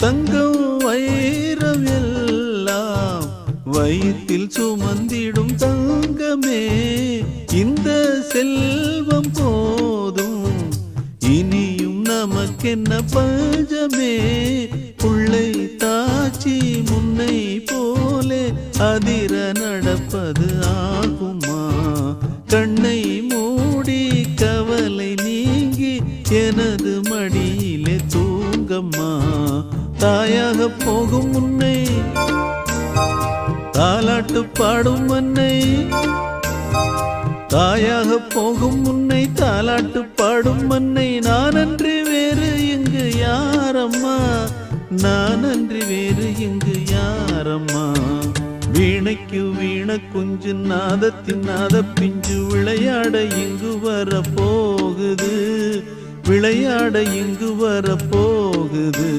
தங்கம் வைரம் எல்லாம் வயிற்றில் சுமந்திடும் தங்கமே, இந்த செல்வம் போதும் இனியும் நமக்கென்ன பஞ்சமே. புள்ளை தாச்சி முன்னை போலே அதிர நடப்பது ஆகுமா? கண்ணை மூடி கவலை நீங்கி எனது மடியிலே தூங்கம்மா. தாயாக போகும் முன்னை தாலாட்டு பாடும் மன்னை, தாயாக போகும் முன்னை தாலாட்டு பாடும் மன்னை. நானன்றி வேறு இங்கு யாரம்மா, நானன்றி வேறு இங்கு யாரம்மா. வீணைக்கு வீண குஞ்சு நாதத்தின் நாத பிஞ்சு விளையாட இங்கு வர போகுது, விளையாட இங்கு வர போகுது.